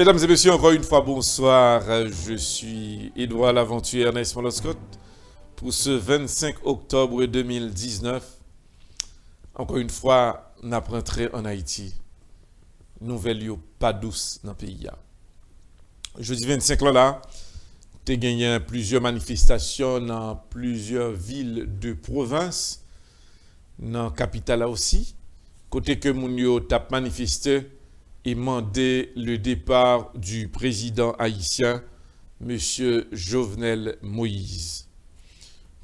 Mesdames et messieurs, encore une fois, bonsoir. Je suis Edouard Laventure Ernest Moloscott pour ce 25 octobre 2019. Encore une fois, on apprendrait en Haïti. Nouvelle yo pas douce dans le pays. Jeudi 25 là, tu as gagné plusieurs manifestations dans plusieurs villes de province, dans la capitale aussi. Côté que moun yo t'a manifesté et mandé le départ du président haïtien, M. Jovenel Moïse.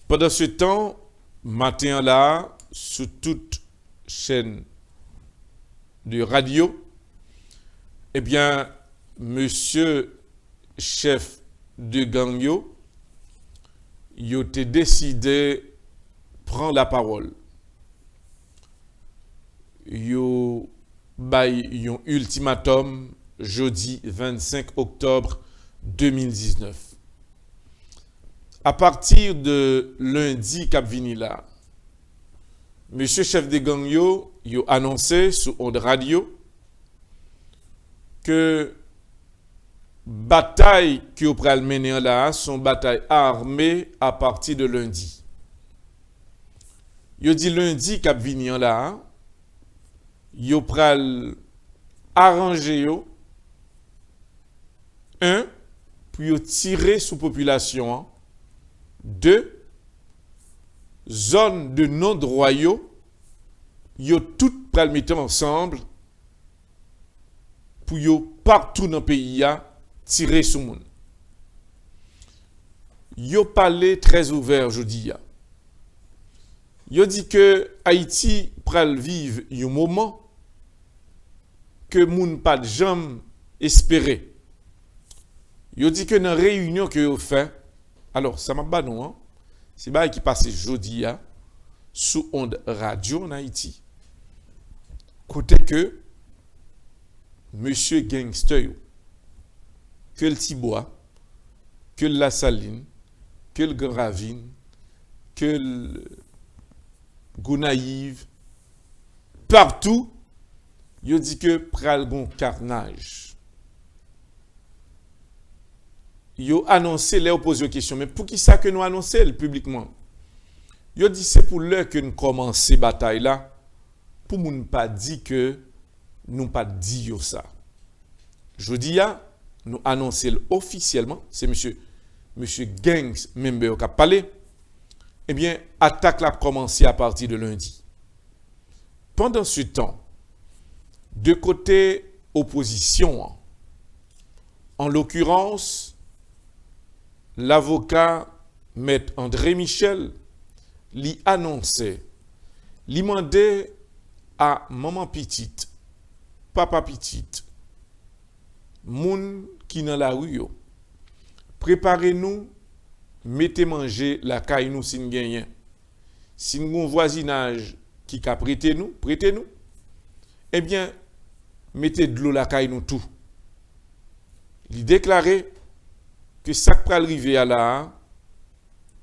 Pendant ce temps, matin là, sous toute chaîne de radio, eh bien, monsieur chef de gang yo a décidé de prendre la parole. Yo bay un ultimatum jeudi 25 octobre 2019. À partir de lundi cap vini là, monsieur chef de gang yo annoncé sur onde radio que bataille que vous pral mener là sont bataille armée à partir de lundi. Yo dit lundi cap vini là, yo pral arranger yo un pour yo tirer sous population, deux zone de non-droit yo tout pral mettre ensemble pour yo partout dans le pays tirer sous moun. Yo parlé très ouvert aujourd'hui. Yo dit que Haïti pral vivre un moment que moun pas de jambe espérer. Yo dit que dans réunion que yo fait, alors ça m'a pas non, hein? C'est ba qui passe jeudi sous onde radio en Haïti. Côté que monsieur gangster yo, que le Tibois, que la Saline, que le Grand Ravine, que le Gounaïve, partout, yo dit que pral gon carnage. Yo annoncé les opposés aux questions, mais pour qui ça que nous annoncer publiquement? Yo dit c'est pour l'heure que nous commencer bataille là, pour moun pas dit que nous pas dit yo ça. Je dis nous annoncer officiellement, c'est monsieur Gangs member qui a parlé. Eh bien, attaque l'a commencé à partir de lundi. Pendant ce temps, de côté opposition, en l'occurrence, l'avocat Maître André Michel lui annonçait, lui demandait à maman petite, papa petite, moun qui dans la rue, préparez-nous, mettez manger la caille nous si nous gagnons. Si nous avons un voisinage qui a prêté-nous, eh bien, mettez de l'eau la caille nous tout. Il déclarait que ça qui arriver à là,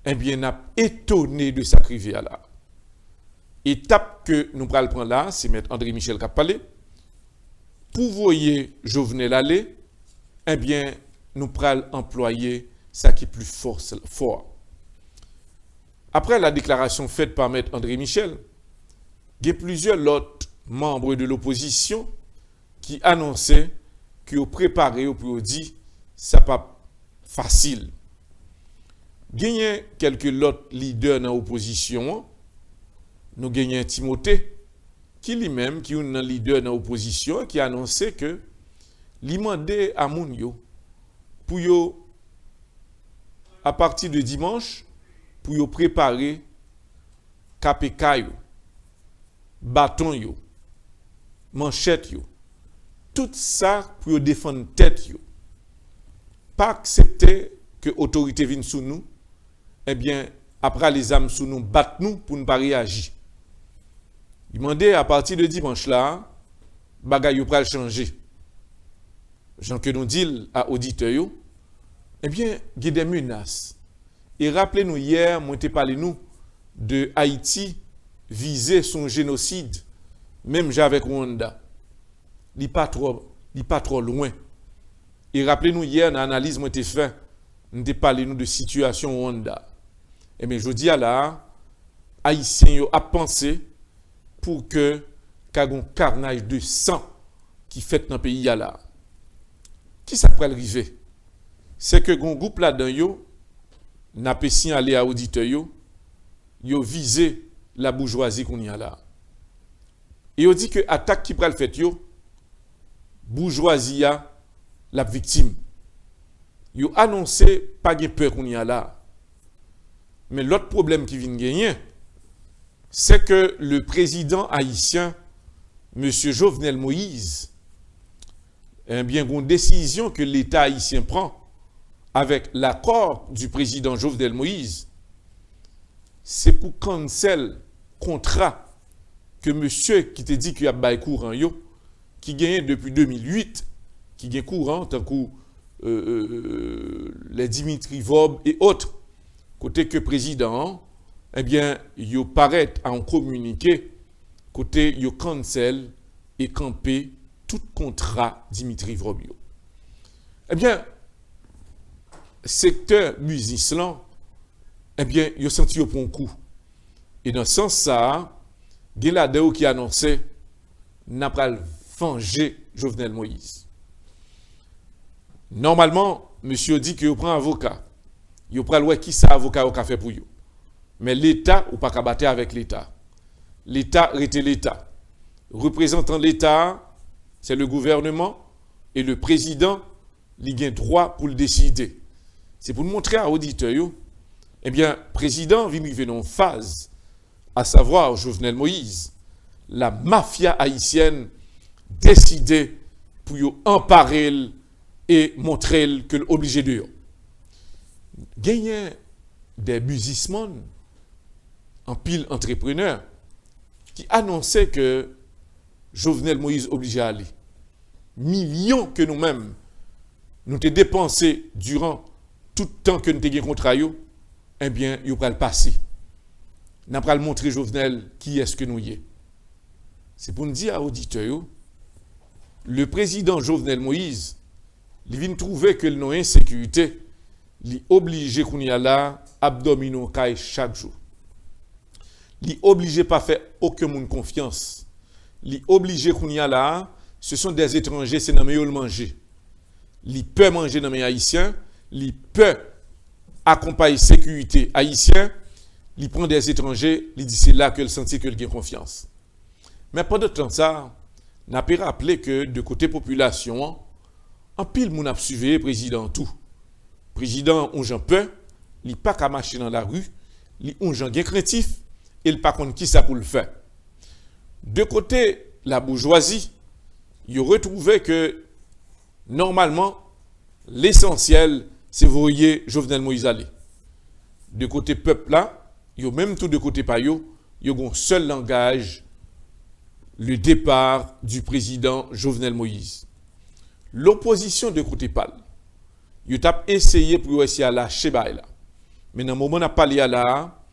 eh bien, n'a étonné de ça qui arrive à là. Étape que nous prenons prendre là, c'est M. André Michel qui a parlé. Pour voyer Jovenel aller, eh bien, nous prenons employer ça qui est plus fort. Après la déclaration faite par M. André Michel, il y a plusieurs autres membres de l'opposition qui annonçaient qu'ils ont préparé pour dire ça pas facile. Il y a quelques autres leaders dans l'opposition. Nous gagnons Timothée, qui lui-même, qui est un leader dans l'opposition, qui a annoncé que il demandait à Mounio pour yo, à partir de dimanche, pour yo préparer KPK, bâton, yo, manchette, yo. Tout ça pour yo défendre tête. Yo. Pas accepter que l'autorité vienne sous nous, eh bien, après les âmes sous nous, battent nous pour ne pas réagir. Il demandait à partir de dimanche là, bagay yo pral changer. Jean que nous dit à auditeurs yo, eh bien, il y a des menaces. Et rappelez-nous hier, moi t'ai parlé nous de Haïti viser son génocide, même avec Rwanda. Il pas trop loin. Et rappelez-nous hier, dans l'analyse qui a été faite, nous avons parlé de situation au Rwanda. Et bien, je dis à la Haïtiens a pensé pour que qu'il y ait un carnage de sang qui fait dans le pays là. Qui ça peut arriver? C'est que un groupe là-dedans, n'a pas signalé à l'auditeur, yo visé la bourgeoisie qu'on y a là. Et on dit que l'attaque qui peut le fait, bourgeoisie a la victime. Yo annoncé pas de peur qu'on y a là. Mais l'autre problème qui vient gagner, c'est que le président haïtien, M. Jovenel Moïse, eh bien, une décision que l'État haïtien prend avec l'accord du président Jovenel Moïse, c'est pour cancel contrat que monsieur qui te dit qu'il y a bail courant qui gagne depuis 2008, qui gagne courant tant que les Dimitri Vob et autres, côté que président, eh bien, il paraît à en communiquer, côté il cancel et camper tout contrat Dimitri Vob. Eh bien, secteur musicien, eh bien, il a senti au bon coup. Et dans ce sens, ça, Geladeo qui annonçait n'a pas venger Jovenel Moïse. Normalement, monsieur dit qu'il prend un avocat. Il prend le qui ça avocat au fait pour vous. Mais l'État, ou pas qu'à battre avec l'État. L'État était l'État. Représentant l'État, c'est le gouvernement et le président, il a droit pour le décider. C'est pour nous montrer à l'auditeur, eh bien, président vient arriver dans une phase, à savoir Jovenel Moïse, la mafia haïtienne décidée pour emparer et montrer que l'obligé de gagner des musiciens en pile entrepreneurs qui annonçaient que Jovenel Moïse obligé à aller. Millions que nous-mêmes nous avons dépensés durant tout le temps que nous avons gagné contrat, eh bien, il va le passer. Nous allons montrer Jovenel qui est-ce que nous y est. C'est pour nous dire à l'auditeur, le président Jovenel Moïse, il vient trouver que nos insécurité, il est obligé qu'on y a là, abdominaux caille chaque jour. Il est obligé pas faire aucun monde confiance. Il est obligé qu'on y a là, ce sont des étrangers, c'est dans le manger. Il peut manger dans les haïtiens, il peut accompagner la sécurité haïtienne, il prend des étrangers, il dit c'est là que le sentit que il a confiance. Mais pendant tout ça, on a pu rappeler que de côté population, en pile moun a suivi le président tout. Président on j'en peut, il pas qu'à marcher dans la rue, il on j'en gain craintif, il pas contre qui ça pour le faire. De côté la bourgeoisie, il retrouvait que normalement l'essentiel c'est voyer Jovenel Moïse aller. De côté peuple là, yo même tout de côté payo, yo un seul langage, le départ du président Jovenel Moïse. L'opposition de côté pal, yo t'a essayé pour essayer à lâcher bail là. Mais dans le moment où on a parlé là,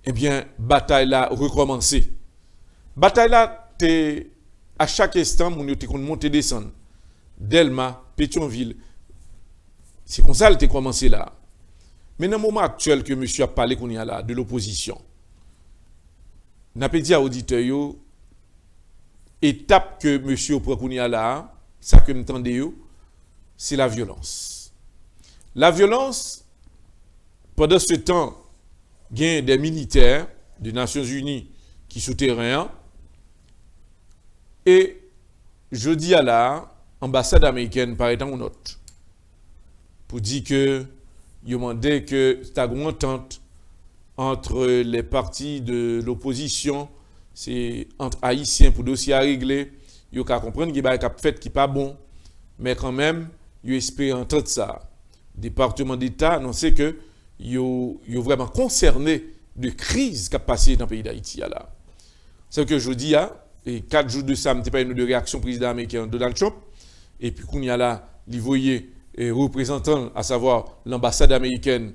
eh bien bataille là recommencer. Bataille là t'es à chaque instant mon yo te monter descendre. Delma, Pétionville. C'est comme ça que commencé là. Mais dans le moment actuel que monsieur a parlé qu'on y a là, de l'opposition, n'a pas dit à l'auditeur, étape que monsieur prend qu'on y a là, ça que m'entendez, c'est la violence. La violence, pendant ce temps, il y a des militaires des Nations Unies qui sont terrain, et je dis à la ambassade américaine par étant une note, pour dire que il demandait que c'est une entente entre les partis de l'opposition, c'est entre haïtiens pour dossier à régler, il faut comprendre qu'il y a un fait qui n'est pas bon, mais quand même, il espère entendre ça. Le département d'État annonçait que il est vraiment concerné de crise qui a passé dans le pays d'Haïti. C'est ce que je dis, et 4 jours de ça, je n'ai pas une réaction président américain Donald Trump, et puis qu'on y a là, il voyait et représentant, à savoir l'ambassade américaine,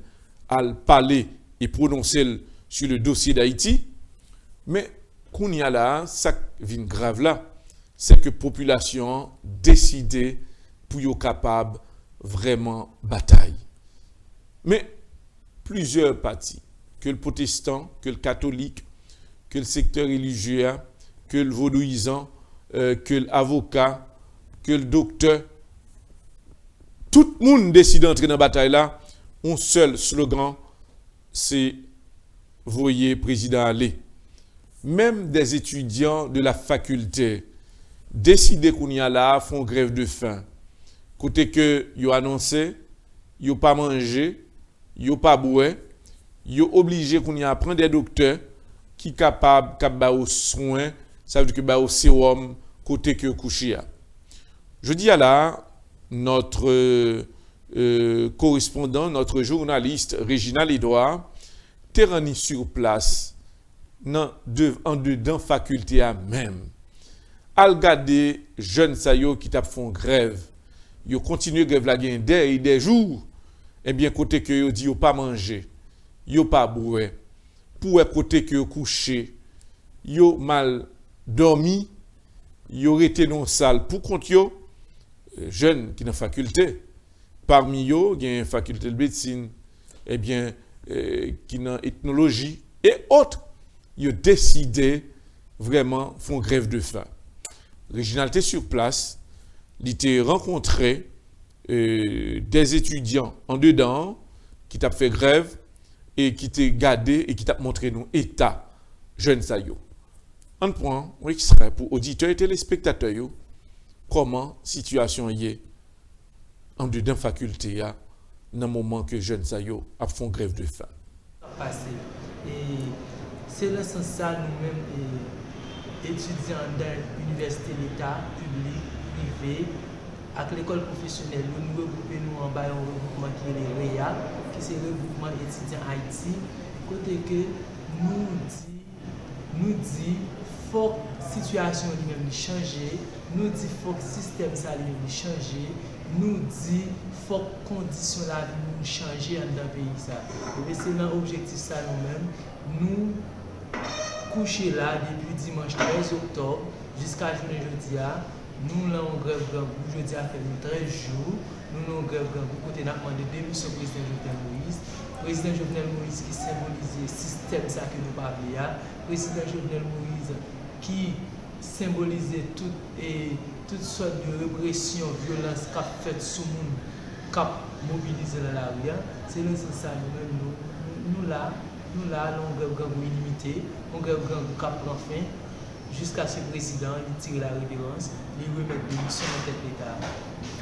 à parler et prononcer sur le dossier d'Haïti. Mais qu'on y a là, ça vient grave là, c'est que la population décide pour être capable vraiment bataille. Mais plusieurs partis, que le protestant, que le catholique, que le secteur religieux, que le vaudouisant, que l'avocat, que le docteur, tout le monde décide d'entrer dans la bataille là. Un seul slogan, c'est voyez président aller. Même des étudiants de la faculté décident qu'on y a là, font grève de faim. Côté que ils annoncé, ils pas mangé, ils pas boire, ils obligé qu'on y a prendre des docteurs qui capable de aux soins, ça veut dire que ba au sérum côté que couché. Je dis à là notre correspondant, notre journaliste Réginald Edouard, terrani sur place en dedans faculté à même. Al gade jeunes sayo qui t'a font grève. Yo continue grève la gain des jours. Eh bien côté que yo dit yo pas manger, yo pas boire. Pour côté que yo couché, yo mal dormi, yo été dans salle pour compte yo jeunes qui dans faculté. Parmi eux, il y a une faculté de médecine, eh bien, qui dans ethnologie et autres, ils ont décidé vraiment font grève de faim. Réginald était sur place, il était rencontré des étudiants en dedans qui t'a fait grève et qui t'a gardé et qui t'a montré nous état jeune sayo. Un point, on extrait pour auditeurs et téléspectateurs yo, comment situation y est en dedans faculté ya dans le moment que jeunes sayo a font grève de faim. Et c'est le sens ça nous-mêmes étudiants dans l'université d'État, public, privé, avec l'école professionnelle, nous regroupons en bas un regroupement qui est le REA, qui c'est le regroupement étudiant Haïti, côté que nous dit faut situation lui-même changer, nous dit faut système ça lui-même changer, nous dit faut condition la vie nous changer dans le pays ça. Et c'est dans l'objectif ça nous-mêmes, nous coucher là depuis dimanche 13 octobre jusqu'à jeudi. Nous avons grève grand goût, jeudi a fait 13 jours. Nous avons grève grand goût, côté n'a demandé démission président Jovenel Moïse. Président Jovenel Moïse qui symbolise le système ça que nous parlons là. Président Jovenel Moïse qui symbolise toutes sortes de répression, violence qu'a fait sous le monde, qu'a mobilisé dans la rue. C'est le sens ça nous-mêmes, nous là, on grève grand goût illimité, on grève grand goût qu'a prend fin. Jusqu'à ce président, il tire la révérence, il remet des missions en tête de l'État.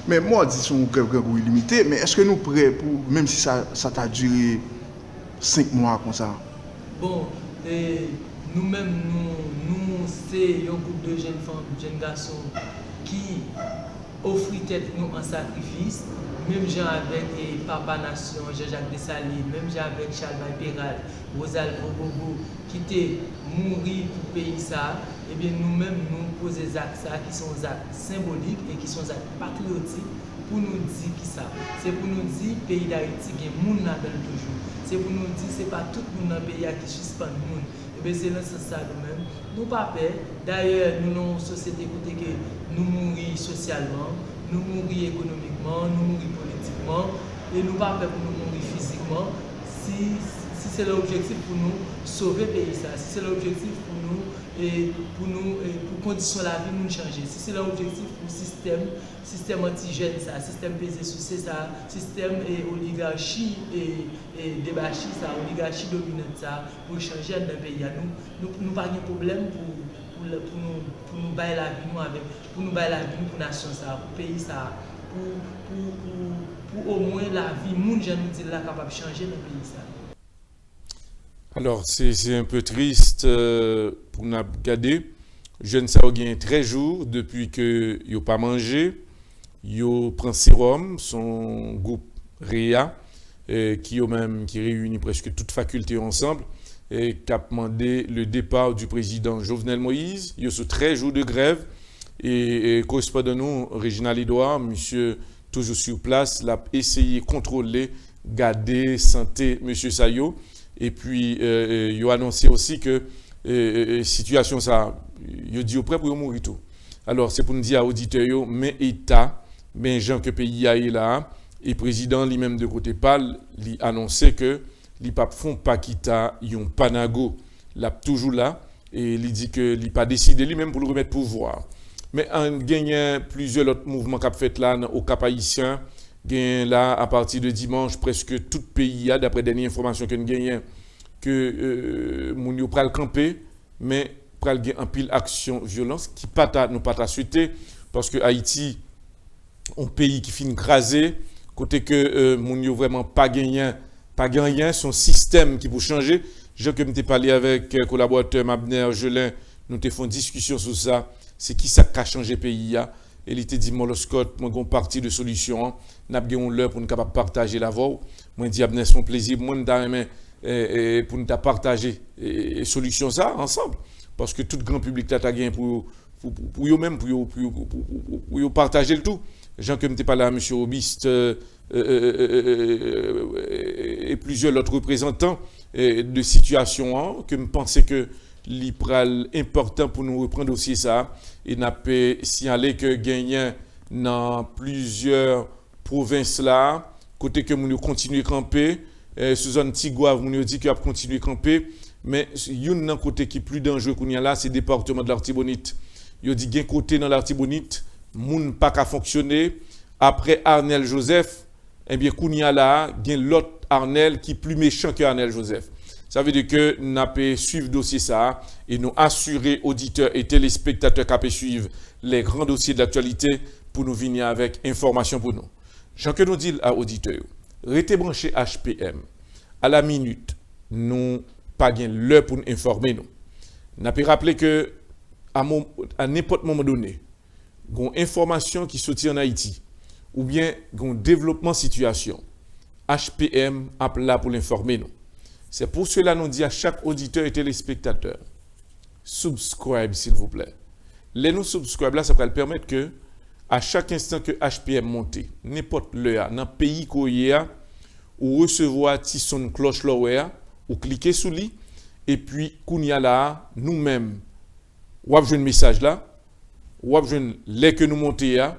Mais moi, je dis son grève illimité, mais est-ce que nous sommes prêts pour, même si ça a duré 5 mois comme ça? Bon, nous-mêmes, nous c'est un groupe de jeunes femmes, jeunes garçons qui offrent tête nous en sacrifice. Même gens avec Papa Nation, Jean-Jacques Dessalines, même gens avec Charles Péral, Rosal Bobo, qui étaient morts pour le pays ça, et bien nous-mêmes nous posons des actes qui sont des actes symboliques et qui sont des actes patriotiques pour nous dire qui ça. C'est pour nous dire que le pays d'Haïti, il y a des gens dans toujours. C'est pour nous dire que ce n'est pas tout le monde dans le pays qui suspend le monde. Et bien c'est dans ce sens nous-mêmes. Nous pas peur. D'ailleurs, nous avons une société qui nous mourons socialement. Nous mourons économiquement, nous mourons politiquement, et nous ne pas pour nous mourir physiquement. Si c'est l'objectif pour nous sauver le pays, si c'est l'objectif pour condition la vie nous changer, si c'est l'objectif pour système antigène, système pesé sous ça, système oligarchie et débâchie, oligarchie dominante, pour changer dans le pays, nous n'avons pas de problème pour nous bailler la vie nous avec pour nous bailler la vie pour nation ça pour pays ça pour au moins la vie monde je nous dit là capable changer dans pays ça. Alors c'est un peu triste pour nous regarder jeune ça gagne 13 jours depuis que yo pas mangé yo prend sérum son groupe REA qui réunit presque toute faculté ensemble et qui a demandé le départ du président Jovenel Moïse. Il y a ce 13 jours de grève et correspondant nous, Réginald Edouard, monsieur toujours sur place, l'a essayé de contrôler, garder, santé, monsieur Sayo. Et puis, il a annoncé aussi que situation ça, il dit au prêt pour mourir tout. Alors, c'est pour nous dire à auditeurs, mais État, mais gens que pays a là, Et le président lui-même de côté pâle, il annoncé que les papes font pas quitta yon panago, l'a toujours là et il dit que il pas décidé lui-même pour le remettre pouvoir. Mais en gagnant plusieurs autres mouvements qu'a fait là au Cap haïtien, gagne là à partir de dimanche presque tout pays a d'après dernière information que nous gagnons que moun yo pral camper mais pral gen en pile action violence qui pas nous pas souhaité parce que Haïti un pays qui finit crasé côté que moun yo vraiment pas gagné son système qui pour changer. Je que m'étais parlé avec collaborateur Abner Jelin, nous t'ai fait une discussion sur ça, c'est qui ça qui a changé le pays là et il était dit moi Scott moi gon partie de solution n'a pas l'heure pour nous capable partager la voix. Moi dit Abner son plaisir moi pour nous partager solution ça ensemble parce que tout grand public t'a gagné pour yo même pour yo partager le tout. Jean que m'était parlé à monsieur Obiste et plusieurs autres représentants de situation que me pensais que l'ipral important pour nous reprendre aussi ça et n'a pas signalé que gagnant dans plusieurs provinces là côté que nous continuer camper sous zone Tigouave nous dit qu'il a continuer camper mais une côté qui est plus dangereux qu'on y a là c'est le département de l'Artibonite. Il dit gain côté dans l'Artibonite moun pas qu'à fonctionner après Arnel Joseph eh bien kounya là gain l'autre Arnel qui est plus méchant que Arnel Joseph. Ça veut dire que nous avons suivre dossier ça et nous assurer auditeurs et téléspectateurs qui suivre les grands dossiers de l'actualité pour nous venir avec information pour nous. Jean que nous dit à auditeurs, restez branchés HPM à la minute nous pas gain l'heure pour nous informer nous. N'a pas rappelé que à n'importe moment donné, une information qui sortit en Haïti ou bien un développement situation, HPM a là pour l'informer nous. C'est pour cela nous dit à chaque auditeur et téléspectateur, subscribe s'il vous plaît. Les nous subscribe là, ça va permettre que à chaque instant que HPM monte, n'importe l'heure, dans le pays qu'on y a, ou recevoir ti son cloche là, ou cliquer sur lui, et puis qu'on y a là, nous-mêmes, ou avez un message là, ou avez les que nous montons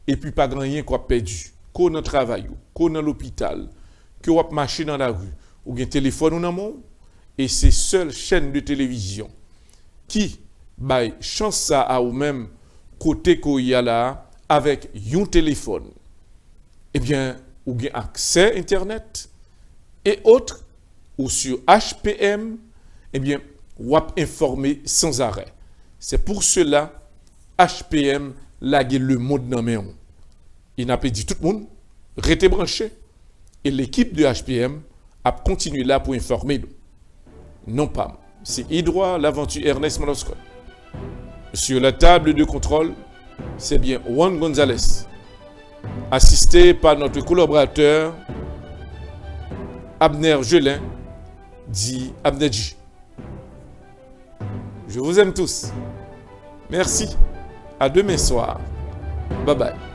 et puis pas grand rien qu'on a perdu. Qu'on a travail, qu'on a l'hôpital, qu'on a marché dans la rue, ou un téléphone ou non, et c'est seule chaîne de télévision qui baille chance ça à ou même côté qu'on y a là avec un téléphone. Eh bien, ou bien accès internet et autres ou sur HPM, eh bien, ou a informé sans arrêt. C'est pour cela HPM lague le monde dans mes. Il n'a pas dit tout le monde, restez branché. Et l'équipe de HPM a continué là pour informer nous. Non pas. C'est Hydroit, l'aventure Ernest Malosco. Sur la table de contrôle, c'est bien Juan Gonzalez, assisté par notre collaborateur Abner Jelin, dit Abnedji. Je vous aime tous. Merci. À demain soir. Bye bye.